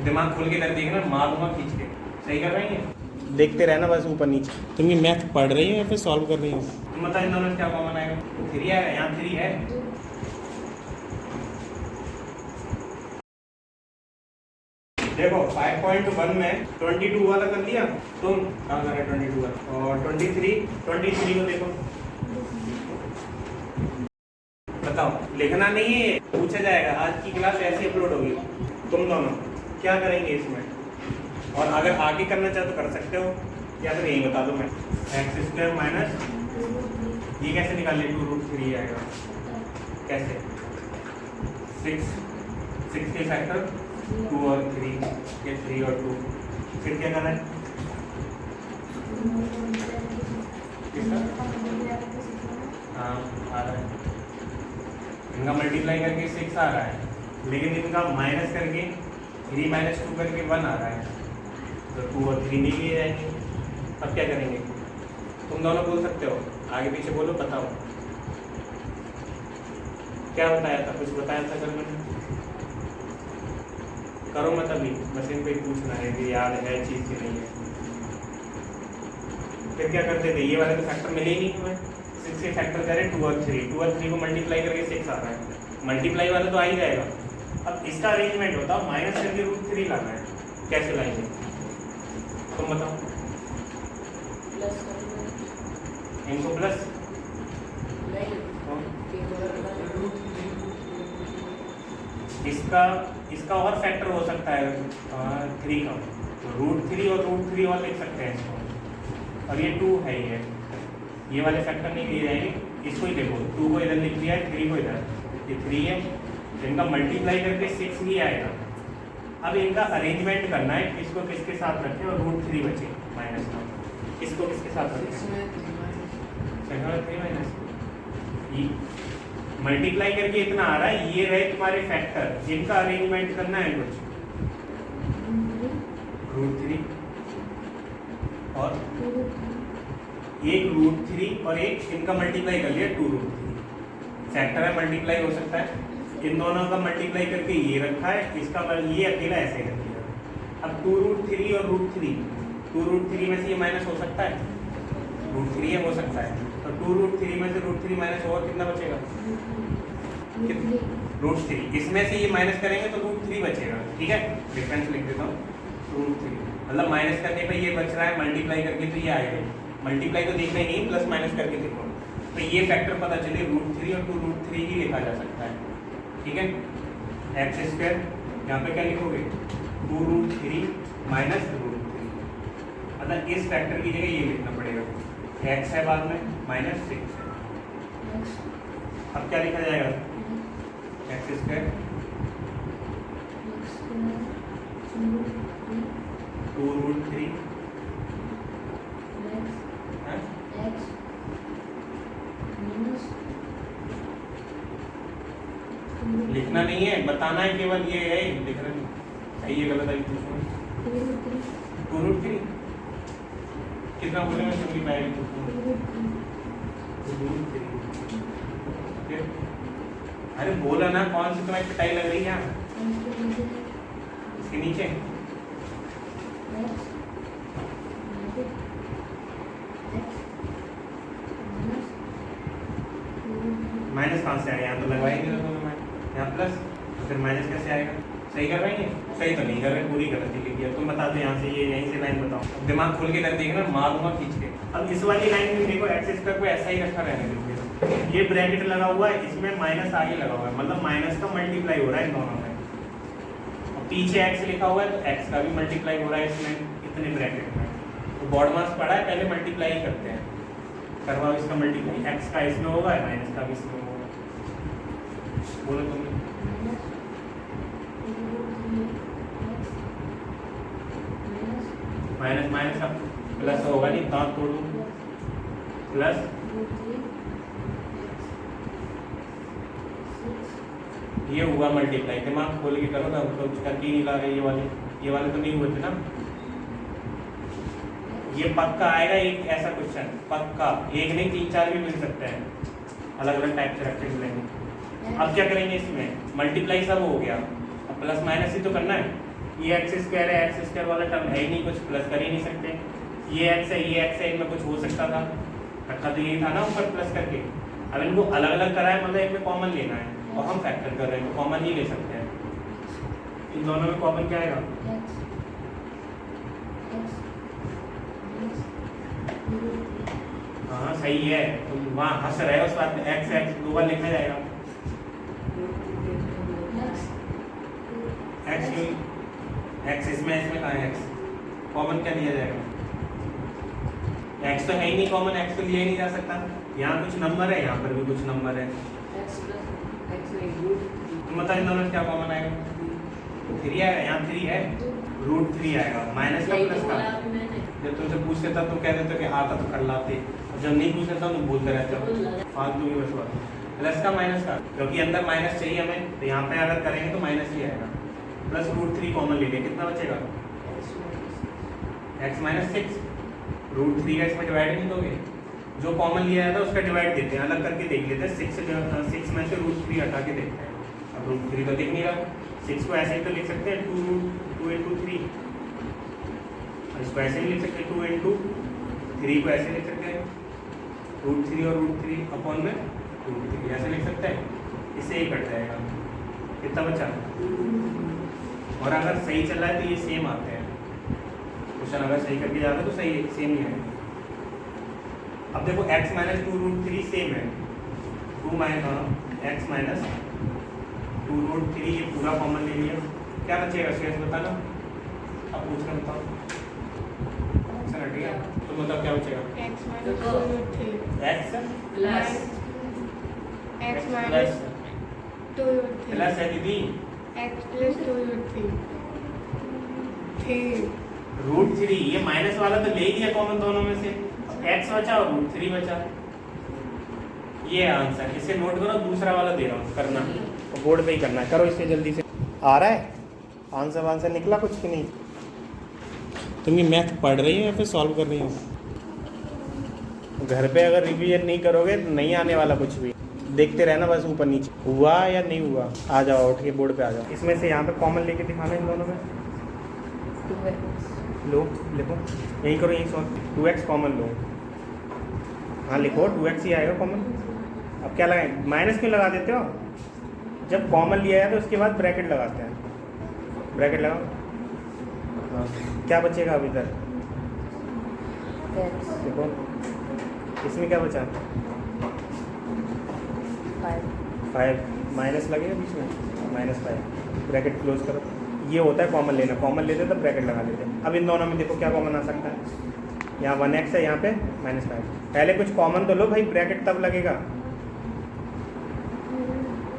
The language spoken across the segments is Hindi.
दिमाग खोल के कर देखना, मार दूंगा खींच के। सही कर रही है? देखते रहना बस ऊपर नीचे। तुम ये मैथ पढ़ रही हो या फिर सॉल्व कर रही हो? तुम बताओ इन दोनों में क्या कॉमन आएगा? 3 आएगा, यहाँ 3 है। देखो 5.1 में 22 वाला कर लिया, तुम कहाँ कर रहे 22 वाला, और 23 को देखो, बताओ। लिखना नहीं है, पूछा जाएगा। आज की क्लास ऐसे अपलोड होगी। तुम दोनों क्या करेंगे इसमें, और अगर आगे करना चाहो तो कर सकते हो, या फिर यही बता दो मैं। x² माइनस ये कैसे निकाल ले, 2√3 आएगा कैसे? 6 के फैक्टर 2 और 3, ये 3 और 2, फिर क्या करना है? किसका? हाँ आ रहा है, इनका मल्टीप्लाई करके 6 आ रहा है, लेकिन इनका माइनस करके 3 - 2 करके 1 आ रहा है, तो 2 और 3 नहीं लिए जाएंगे। अब क्या करेंगे? तुम दोनों बोल सकते हो, आगे पीछे बोलो, बताओ क्या बताया था, कुछ बताया था कल मैंने? करो मत अभी, बस इनको ही पूछना है कि याद है चीज़ की नहीं है। फिर क्या करते थे, ये वाले तो फैक्टर मिले ही नहीं हमें। 6 के फैक्टर करें 2 और 3 को मल्टीप्लाई करके 6 आ रहा है, मल्टीप्लाई वाला तो आ ही जाएगा। अब इसका अरेंजमेंट बताओ, माइनस करके √3 लाना है, कैसे लाएंगे तुम बताओ? इनको प्लस इसका और फैक्टर हो सकता है 3 का, तो √3 और √3 और लिख सकते हैं इसको, और ये 2 है, ये वाले फैक्टर नहीं लिए जाएंगे, इसको ही देखो, 2 को इधर लिख दिया है, 3 को इधर, ये 3 है, इनका मल्टीप्लाई करके 6 ही आएगा। अब इनका अरेंजमेंट करना है, किसको किसके साथ रखें और √3 बचे माइनस का, किसको किसके साथ रखें? 3 मल्टीप्लाई करके इतना आ रहा है, ये रहे तुम्हारे फैक्टर, इनका अरेंजमेंट करना है कुछ, √3 और एक √3 और एक इनका मल्टीप्लाई कर लिया 2√3, फैक्टर है, मल्टीप्लाई हो सकता है, इन दोनों का मल्टीप्लाई करके ये रखा है, इसका ये अकेला ऐसे कर दिया। अब 2√3 और √3, 2√3 में से ये माइनस हो सकता है, √3 हो सकता है, तो 2√3 में से √3 माइनस और कितना बचेगा? √3, इसमें से ये माइनस करेंगे तो √3 बचेगा, ठीक है, डिफरेंस लिख देता हूँ, √3 मतलब माइनस करने पर ये बच रहा है, मल्टीप्लाई करके तो ये आएगा, मल्टीप्लाई तो देखना ही नहीं, प्लस माइनस करके देखो, तो ये फैक्टर पता चले √3 और 2√3 ही लिखा जा सकता है, ठीक है। x², यहाँ पे क्या लिखोगे? 2√3 माइनस √3, मतलब इस फैक्टर की जगह ये लिखना पड़ेगा, x है बाद में माइनस 6 है, अब क्या लिखा जाएगा? x² 2√3 लिखना नहीं है, बताना है केवल, ये है लिखना नहीं, सही है गलत है पूछो। 2√3 कितना बोले मैं समझ पाएगी? 2√3, अरे बोला ना, कौन सी तुम्हें पिटाई लग रही है? इसके नीचे माइनस कहाँ से आएगा? यहाँ तो लगवाएंगे ना, यहाँ प्लस, फिर माइनस कैसे आएगा? सही कर रहे हैं? सही तो नहीं कर रहे, पूरी गलती लिखी है। तुम बता दो यहाँ से, ये यहीं से लाइन बताओ, दिमाग खोल के कर देखना, मार दूंगा खींच के। अब इस वाली लाइन में देखो, x² को ऐसा ही रखा रहने दो, ये ब्रैकेट लगा हुआ है, इसमें माइनस आगे लगा हुआ है, मतलब माइनस का मल्टीप्लाई हो रहा है इन दोनों में, और पीछे x लिखा हुआ है, तो x का भी मल्टीप्लाई हो रहा है इसमें, इतने ब्रैकेट में। तो बॉड मास पढ़ा है, पहले मल्टीप्लाई ही करते हैं, करवाओ इसका मल्टीप्लाई, x का इसमें होगा, माइनस का भी इसमें होगा, बोलो तुम। माइनस माइनस का प्लस होगा नहीं, दांत तोड़ दूँ, प्लस ये हुआ मल्टीप्लाई, दिमाग खोल के करो ना, तो करके नहीं ला रहे, ये वाले तो नहीं हुए थे ना, ये पक्का आएगा एक ऐसा क्वेश्चन, पक्का, एक नहीं 3-4 भी मिल सकते हैं, अलग अलग टाइप से रखे मिलेंगे। अब क्या करेंगे, इसमें मल्टीप्लाई सब हो गया, अब प्लस माइनस ही तो करना है, ये एक्स स्क्वायर है, एक्स स्क्वायर वाला टर्म है ही नहीं, कुछ प्लस कर ही नहीं सकते। ये एक्स है, ये एक्स है, इनमें कुछ हो सकता था, रखा तो यही था ना ऊपर प्लस करके। अब इनको अलग अलग कराए, मतलब एक में कॉमन लेना है और हम फैक्टर कर रहे हैं तो कॉमन ही ले सकते हैं। इन दोनों में कॉमन क्या आएगा? हाँ सही है, तुम वहाँ हंस रहे हो उस बात में। एक्स एक्स दो बार लिखा जाएगा। एक्स क्यों? एक्स इसमें कहाँ है एक्स? कॉमन क्या लिया जाएगा? एक्स तो है ही नहीं कॉमन, एक्स तो लिया ही नहीं जा सकता। यहाँ कुछ नंबर है, यहाँ पर भी कुछ नंबर है। तुम बताओ इन दोनों में क्या कॉमन आएगा? 3 आएगा, यहाँ 3 है, √3 आएगा। माइनस का प्लस का जब तुमसे पूछते तब तुम कह देते हो कि आता तो कर लाते, और जब नहीं पूछते तब तुम बोलते रहते हो फालतू की बस बात। प्लस का माइनस का, क्योंकि अंदर माइनस चाहिए हमें, तो यहाँ पे अगर करेंगे तो माइनस ही आएगा। प्लस √3 कॉमन ले लिया, कितना बचेगा? x minus 6। √3 का इसमें डिवाइड नहीं दोगे, जो कॉमन लिया जाता है उसका डिवाइड देते हैं, अलग करके देख लेते हैं। 6 में से √3 हटा के देखते हैं। अब √3 तो दिख नहीं रहा, 6 को ऐसे ही तो लिख सकते हैं 2 into 3, इसको ऐसे ही लिख सकते हैं 2 into 3 को ऐसे लिख सकते हैं √3 और √3 अपॉन में √3 ऐसे लिख सकते हैं। इससे ही कट जाएगा, कितना बचा? और अगर सही चल रहा है तो ये सेम आते हैं क्वेश्चन, अगर सही करके जाते तो सही सेम ही है। अब देखो x माइनस 2√3 सेम है, x माइनस 2√3 ये पूरा कॉमन ले लिया, क्या बचेगा शेष बताना? अब पूछ रहे बताओ, ठीक है तो मतलब क्या बचेगा? x minus 2√3 x minus 2√3 plus है दीदी, x प्लस 2√3 √3 ये माइनस वाला तो ले लिया कॉमन दोनों में से, x बचा और √3 बचा। ये आंसर, इसे नोट करो, दूसरा वाला दे रहा हूँ करना, तो बोर्ड पे ही करना है, करो इसे जल्दी से। आ रहा है आंसर निकला कुछ कि नहीं? तुम ये मैथ पढ़ रही हो या फिर सॉल्व कर रही हो? घर पे अगर रिवीजन नहीं करोगे तो नहीं आने वाला कुछ भी, देखते रहना बस ऊपर नीचे, हुआ या नहीं हुआ। आ जाओ उठ के बोर्ड पे आ जाओ। इसमें से यहाँ पे कॉमन लेके दिखाना इन दोनों में, लो लिखो, यही करो, यही सॉल्व। 2x कॉमन लो, हाँ लिखो 2x ही आएगा कॉमन। अब क्या लगाएं? माइनस क्यों लगा देते हो? जब कॉमन लिया है तो उसके बाद ब्रैकेट लगाते हैं, ब्रैकेट लगाओ। हाँ क्या बचेगा अब इधर? देखो इसमें क्या बचा? 5 माइनस लगेगा बीच में, -5 ब्रैकेट क्लोज करो। ये होता है कॉमन लेना, कॉमन लेते तो ब्रैकेट लगा लेते। अब इन दोनों में देखो क्या कॉमन आ सकता है, यहाँ 1x है, यहाँ पे -5। पहले कुछ कॉमन तो लो भाई, ब्रैकेट तब लगेगा।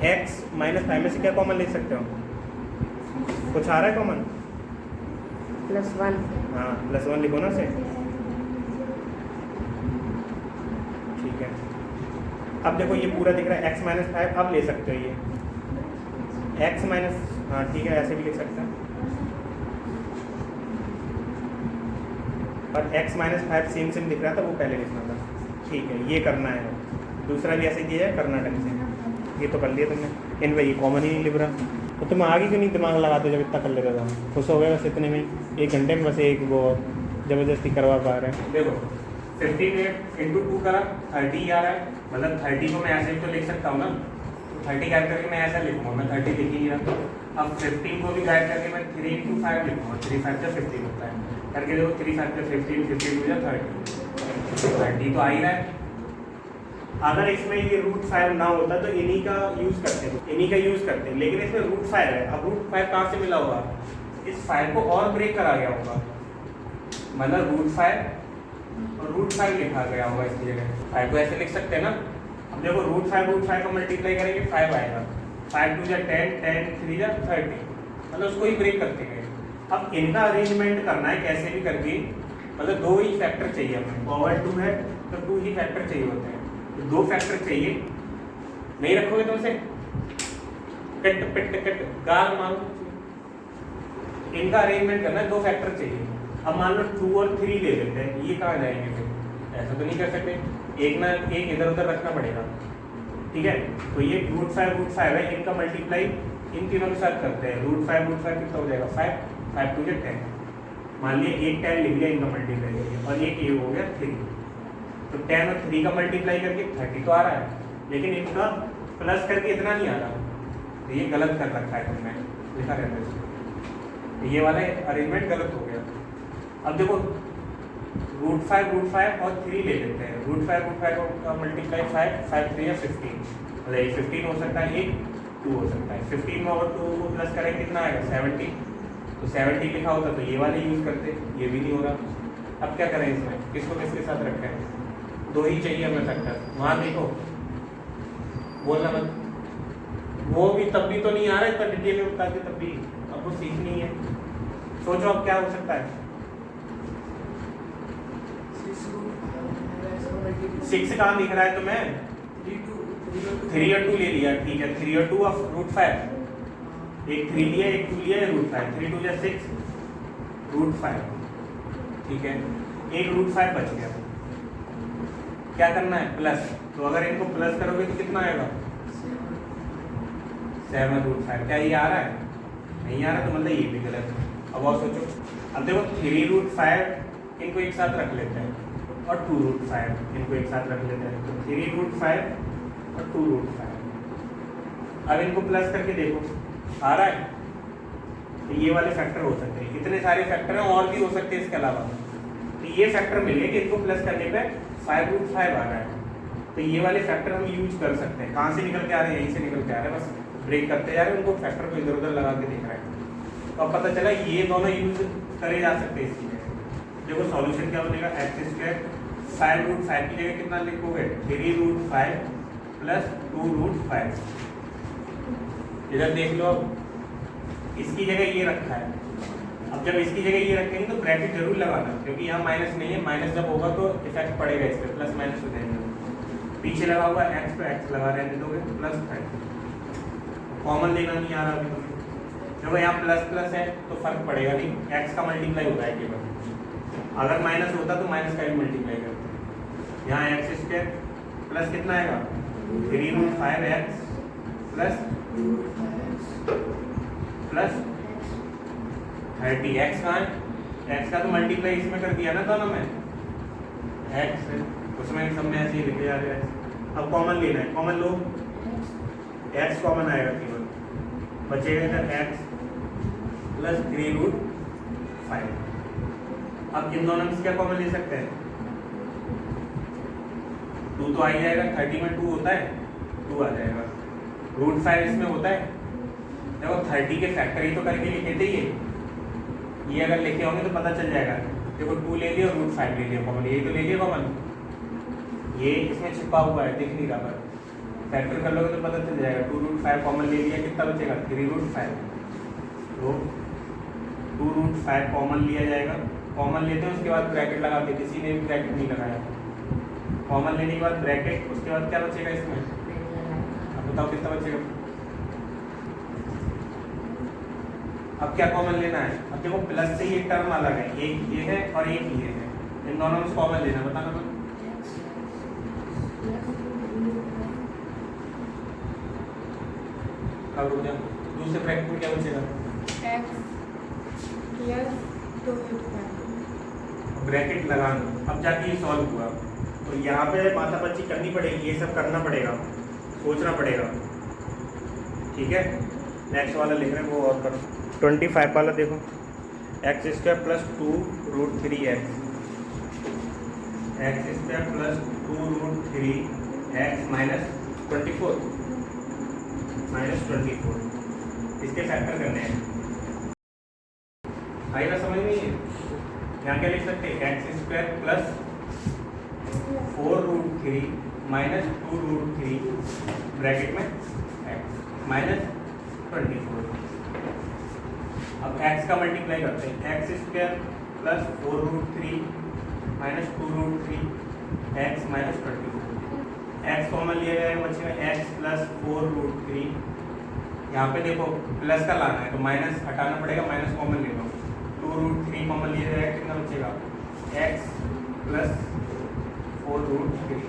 x -5 में से क्या कॉमन ले सकते हो? कुछ आ रहा है कॉमन? +1। हाँ +1 लिखो ना से, ठीक है। अब देखो ये पूरा दिख रहा है x -5, अब ले सकते हो ये x माइनस, हाँ ठीक है ऐसे भी लिख सकते हैं। और x -5 सेम दिख रहा था, वो पहले लिखना था, ठीक है ये करना है। दूसरा भी ऐसे दिया है, करना ढंग से। ये तो कर लिया तुमने, इन भाई ये कॉमन ही नहीं लिख रहा, तो तुम आगे क्यों नहीं दिमाग लगाते जब इतना कर लेता था? खुश हो गए बस इतने में, 1 घंटे में बस एक वो ज़बरदस्ती करवा पा रहे हैं। देखो 15 × 2 करा 30 आ रहा है, मतलब 30 को मैं ऐसे भी तो लिख सकता हूँ ना, 30 गाइड करके मैं ऐसा लिखूँगा, मैं 30 लिख ही नहीं रहा। अब 15 को भी गाइड करके मैं 3 × 5 लिखूँगा, 3 5 से 15 होता है करके। देखो 3 5 से 15, 15 हो जाए 30 तो आ ही रहा है। अगर इसमें ये √5 ना होता तो इन्हीं का यूज़ करते, लेकिन इसमें √5 है। अब √5 कहाँ से मिला होगा? इस 5 को और ब्रेक करा गया होगा, मतलब √5 और √5 लिखा गया होगा इसकी जगह। 5 को ऐसे लिख सकते हैं ना। अब देखो √5 को मल्टीप्लाई करेंगे 5 आएगा, 5 2 10, 10 3 30, मतलब उसको ही ब्रेक करते हैं। अब इनका अरेंजमेंट करना है कैसे भी करके, मतलब 2 ही फैक्टर चाहिए हमें, पावर 2 है तो 2 ही फैक्टर चाहिए होते हैं, तो 2 फैक्टर चाहिए। नहीं रखोगे तो उसे कट पिट कट गाल मान, इनका अरेंजमेंट करना है, 2 फैक्टर चाहिए। अब मान लो 2 और 3 ले लेते हैं, ये कहाँ जाएंगे फिर? ऐसा तो नहीं कर सकते, एक ना एक इधर उधर रखना पड़ेगा, ठीक है। तो ये √5 है, इनका मल्टीप्लाई इन तीनों के साथ करते हैं, √5 कितना हो जाएगा 5, 5 टू 10। मान लिया एक 10 लिख लिया, इनका मल्टीप्लाई करके, और एक ये हो गया 3। तो 10 और 3 का मल्टीप्लाई करके 30 तो आ रहा है, लेकिन इनका प्लस करके इतना नहीं आ रहा। तो ये गलत कर रखा है तुमने, लिखा रहता है इसको। तो ये वाला अरेंजमेंट गलत हो गया। अब देखो √5 और 3 ले लेते हैं। √5 का मल्टीप्लाई 5 3 या 15, मतलब ये 15 हो सकता है, एक 2 हो सकता है। 15 में और 2 को प्लस करेंगे कितना आएगा 70। तो 70 लिखा होता तो ये वाले यूज़ करते, ये भी नहीं हो रहा। अब क्या करें इसमें, किसको किसके साथ रखें? 2 ही चाहिए हमें फैक्टर। वहाँ देखो बोलना मत, वो भी तब भी तो नहीं आ रहा है इतना डिटेल में बता के, तब भी अब वो सीखनी है। सोचो अब क्या हो सकता है। 6 कहाँ दिख रहा है तुम्हें? 3 और 2 ले लिया, ठीक है। 3 और 2 ऑफ √5, एक 3 लिया, एक 2 लिया, √5, 3 2 6 √5, ठीक है। एक √5 बच गया। क्या करना है? प्लस। तो अगर इनको प्लस करोगे तो कितना आएगा? 7 √5। क्या ये आ रहा है? नहीं आ रहा, तो मतलब ये भी गलत है। अब और सोचो। अब देखो 3 √5 इनको एक साथ रख लेते हैं, और 2 √5 इनको एक साथ रख लेते हैं। तो 3 √5 और 2 √5। अब इनको प्लस करके देखो, आ रहा है? तो ये वाले फैक्टर हो सकते हैं। इतने सारे फैक्टर हैं, और भी हो सकते हैं इसके अलावा। तो ये फैक्टर मिल गए कि इनको प्लस करने पे 5 √5 आ रहा है। तो ये वाले फैक्टर हम यूज कर सकते हैं। कहाँ से निकल के आ रहे हैं? यहीं से निकल के आ रहे हैं। बस ब्रेक करते जा रहे हैं, उनको फैक्टर को इधर उधर लगा के देख रहे हैं। तो अब पता चला ये दोनों यूज करे जा सकते हैं इसकी जगह। देखो सॉल्यूशन क्या बनेगा? x² 5 √5 की जगह कितना लिखोगे? 3 √5 प्लस 2 √5। इधर देख लो, इसकी जगह ये रखा है। अब जब इसकी जगह ये रखेंगे तो ब्रैकेट जरूर लगाना, क्योंकि यहाँ माइनस नहीं है। माइनस जब होगा तो इफेक्ट पड़ेगा इस पर, प्लस माइनस हो जाएंगे। पीछे लगा हुआ x पे x लगा रहने दोगे, प्लस 5। कॉमन लेना नहीं आ रहा अभी तुम्हें। देखो यहाँ प्लस प्लस है तो फर्क पड़ेगा नहीं, x का मल्टीप्लाई होता है केवल। अगर माइनस होता तो माइनस का भी मल्टीप्लाई करते हैं। यहाँ x² प्लस कितना आएगा? 3 √5x प्लस 30। x कहाँ है? x का तो मल्टीप्लाई इसमें कर दिया ना दोनों में, x उसमें सब में ऐसे ही लिखे जा रहे हैं। अब कॉमन लेना है, कॉमन लो, x कॉमन आएगा केवल, बचेगा इधर x प्लस 3 √5। अब इन दोनों में क्या कॉमन ले सकते हैं? 2 तो आ ही जाएगा, 30 में 2 होता है, 2 आ जाएगा। √5 इसमें होता है। देखो 30 के फैक्टर ही तो करके लिखे थे ये अगर लिखे होंगे तो पता चल जाएगा। देखो 2 ले लिया, √5 ले लिया कॉमन, यही तो ले लिया कॉमन। ये इसमें छिपा हुआ है, दिख नहीं रहा, पर फैक्टर कर लोगे तो पता चल जाएगा। 2 √5 कॉमन ले लिया, कितना बचेगा? 3 √5। तो 2 √5 कॉमन लिया जाएगा। कॉमन लेते हैं, उसके बाद ब्रैकेट लगाते, किसी ने भी ब्रैकेट नहीं लगाया। कॉमन लेने के बाद ब्रैकेट, उसके बाद क्या बचेगा इसमें? अब बताओ कितना बचेगा? अब क्या कॉमन लेना है? अब देखो प्लस से ये टर्म अलग है, एक ये है और एक ये है, इन दोनों में कॉमन लेना, बताना तो। अब रुक जाओ, दूसरे ब्रैकेट में क्या बचेगा? x plus 2 √5। ब्रैकेट लगाना। अब जाके ये सॉल्व हुआ, तो यहाँ पे माथापच्ची करनी पड़ेगी, ये सब करना पड़ेगा, सोचना पड़ेगा, ठीक है। नेक्स्ट वाला लिख रहे हैं वो और कर। 25 वाला देखो, x² plus 2 √3x, x² plus 2 √3x minus 24, इसके फैक्टर करने हैं। आएगा समझ नहीं है? यहाँ क्या लिख सकते हैं? x² प्लस 4 √3 माइनस 2 √3 ब्रैकेट में x माइनस 24। अब x का मल्टीप्लाई करते हैं, x² plus 4 √3 minus 2 √3 x minus 24। x common लिया जाएगा, बचेगा x प्लस 4 √3। यहाँ पे देखो प्लस का लाना है तो माइनस हटाना पड़ेगा, माइनस कॉमन ले लो। 2 √3 कॉमन लिया जाएगा, कितना बचेगा? x प्लस 4 √3,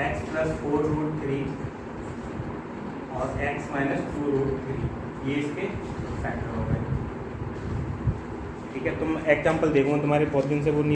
x प्लस 4 √3 और x माइनस 2 √3, ये इसके फैक्टर हो गए। ठीक है, तुम एग्जाम्पल देखो तुम्हारे बहुत दिन से वो नहीं